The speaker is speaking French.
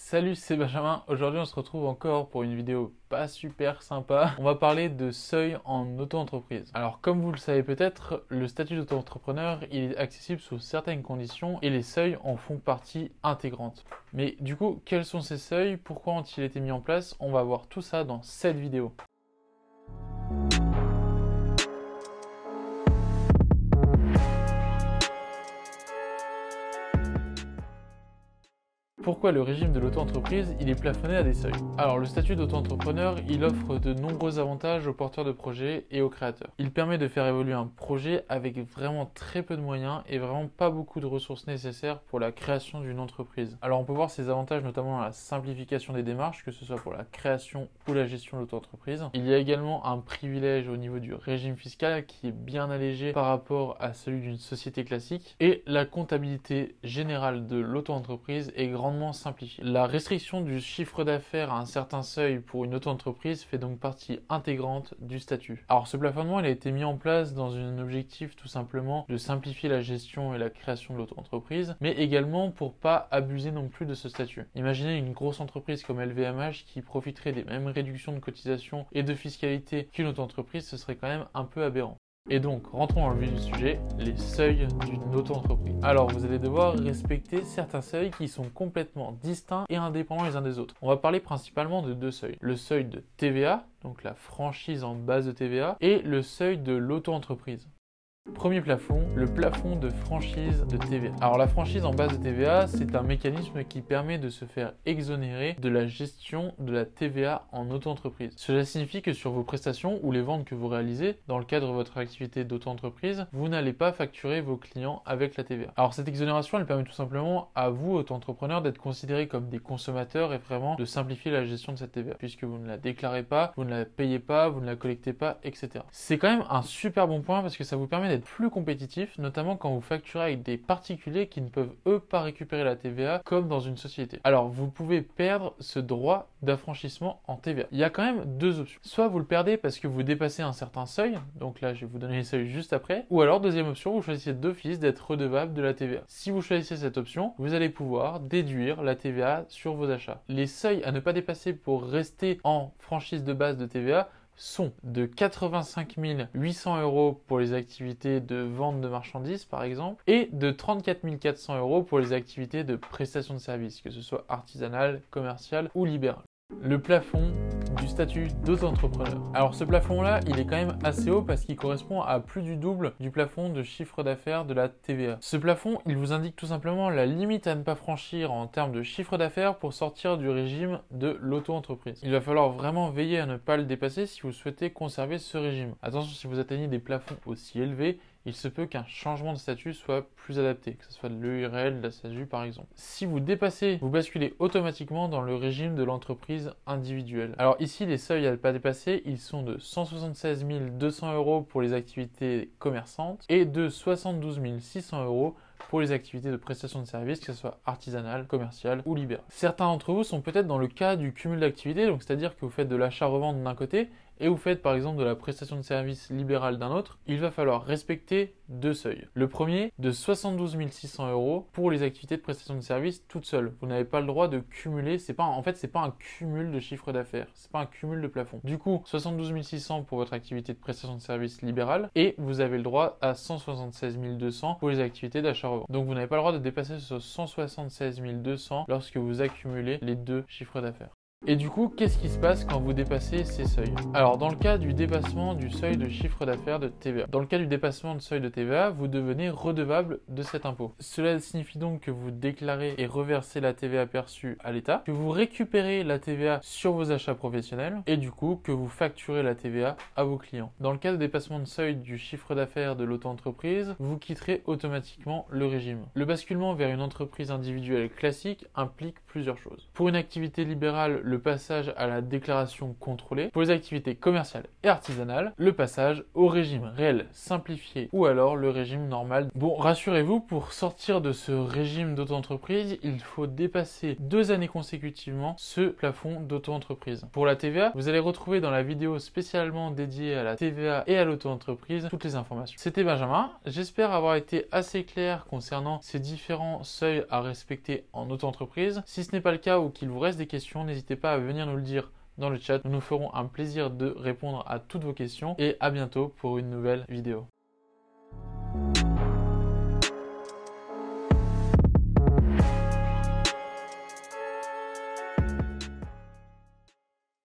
Salut, c'est Benjamin. Aujourd'hui, on se retrouve encore pour une vidéo pas super sympa. On va parler de seuil en auto-entreprise. Alors, comme vous le savez peut-être, le statut d'auto-entrepreneur, il est accessible sous certaines conditions et les seuils en font partie intégrante. Mais du coup, quels sont ces seuils? Pourquoi ont-ils été mis en place? On va voir tout ça dans cette vidéo. Pourquoi le régime de l'auto-entreprise, il est plafonné à des seuils? Alors, le statut d'auto-entrepreneur, il offre de nombreux avantages aux porteurs de projets et aux créateurs. Il permet de faire évoluer un projet avec vraiment très peu de moyens et vraiment pas beaucoup de ressources nécessaires pour la création d'une entreprise. Alors, on peut voir ces avantages notamment dans la simplification des démarches, que ce soit pour la création ou la gestion de l'auto-entreprise. Il y a également un privilège au niveau du régime fiscal qui est bien allégé par rapport à celui d'une société classique. Et la comptabilité générale de l'auto-entreprise est grandement simplifiée. La restriction du chiffre d'affaires à un certain seuil pour une auto-entreprise fait donc partie intégrante du statut. Alors ce plafonnement, il a été mis en place dans un objectif tout simplement de simplifier la gestion et la création de l'auto-entreprise, mais également pour pas abuser non plus de ce statut. Imaginez une grosse entreprise comme LVMH qui profiterait des mêmes réductions de cotisation et de fiscalité qu'une auto-entreprise, ce serait quand même un peu aberrant. Et donc, rentrons dans le vif du sujet, les seuils d'une auto-entreprise. Alors, vous allez devoir respecter certains seuils qui sont complètement distincts et indépendants les uns des autres. On va parler principalement de deux seuils. Le seuil de TVA, donc la franchise en base de TVA, et le seuil de l'auto-entreprise. Premier plafond, le plafond de franchise de TVA. Alors la franchise en base de TVA, c'est un mécanisme qui permet de se faire exonérer de la gestion de la TVA en auto-entreprise. Cela signifie que sur vos prestations ou les ventes que vous réalisez dans le cadre de votre activité d'auto-entreprise, vous n'allez pas facturer vos clients avec la TVA. Alors cette exonération, elle permet tout simplement à vous, auto-entrepreneur, d'être considérés comme des consommateurs et vraiment de simplifier la gestion de cette TVA, puisque vous ne la déclarez pas, vous ne la payez pas, vous ne la collectez pas, etc. C'est quand même un super bon point parce que ça vous permet d'être plus compétitif, notamment quand vous facturez avec des particuliers qui ne peuvent eux pas récupérer la TVA comme dans une société. Alors vous pouvez perdre ce droit d'affranchissement en TVA. Il y a quand même deux options. Soit vous le perdez parce que vous dépassez un certain seuil, donc là je vais vous donner les seuils juste après, ou alors deuxième option, vous choisissez d'office d'être redevable de la TVA. Si vous choisissez cette option, vous allez pouvoir déduire la TVA sur vos achats. Les seuils à ne pas dépasser pour rester en franchise de base de TVA sont de 85 800 € pour les activités de vente de marchandises par exemple et de 34 400 € pour les activités de prestation de services, que ce soit artisanale, commerciale ou libérale. Le plafond du statut d'auto-entrepreneur. Alors ce plafond-là, il est quand même assez haut parce qu'il correspond à plus du double du plafond de chiffre d'affaires de la TVA. Ce plafond, il vous indique tout simplement la limite à ne pas franchir en termes de chiffre d'affaires pour sortir du régime de l'auto-entreprise. Il va falloir vraiment veiller à ne pas le dépasser si vous souhaitez conserver ce régime. Attention, si vous atteignez des plafonds aussi élevés, il se peut qu'un changement de statut soit plus adapté, que ce soit de l'EURL, de la SASU par exemple. Si vous dépassez, vous basculez automatiquement dans le régime de l'entreprise individuelle. Alors ici, les seuils à ne pas dépasser, ils sont de 176 200 € pour les activités commerçantes et de 72 600 € pour les activités de prestation de services, que ce soit artisanale, commerciale ou libérale. Certains d'entre vous sont peut-être dans le cas du cumul d'activités, donc c'est-à-dire que vous faites de l'achat-revente d'un côté et vous faites par exemple de la prestation de services libérale d'un autre. Il va falloir respecter deux seuils. Le premier, de 72 600 € pour les activités de prestation de services toutes seules. Vous n'avez pas le droit de cumuler, c'est pas un cumul de chiffre d'affaires, c'est pas un cumul de plafond. Du coup, 72 600 pour votre activité de prestation de services libérale et vous avez le droit à 176 200 pour les activités d'achat-revente. Donc vous n'avez pas le droit de dépasser ce 176 200 lorsque vous accumulez les deux chiffres d'affaires. Et du coup, qu'est-ce qui se passe quand vous dépassez ces seuils? Alors, dans le cas du dépassement du seuil de chiffre d'affaires de TVA, vous devenez redevable de cet impôt. Cela signifie donc que vous déclarez et reversez la TVA perçue à l'État, que vous récupérez la TVA sur vos achats professionnels et du coup que vous facturez la TVA à vos clients. Dans le cas de dépassement de seuil du chiffre d'affaires de l'auto-entreprise, vous quitterez automatiquement le régime. Le basculement vers une entreprise individuelle classique implique plusieurs choses. Pour une activité libérale, le passage à la déclaration contrôlée. Pour les activités commerciales et artisanales, le passage au régime réel simplifié ou alors le régime normal. Bon, rassurez-vous, pour sortir de ce régime d'auto-entreprise, il faut dépasser 2 années consécutivement ce plafond d'auto-entreprise. Pour la TVA, vous allez retrouver dans la vidéo spécialement dédiée à la TVA et à l'auto-entreprise toutes les informations. C'était Benjamin, j'espère avoir été assez clair concernant ces différents seuils à respecter en auto-entreprise. Si ce n'est pas le cas ou qu'il vous reste des questions, n'hésitez pas à venir nous le dire dans le chat. Nous nous ferons un plaisir de répondre à toutes vos questions et à bientôt pour une nouvelle vidéo.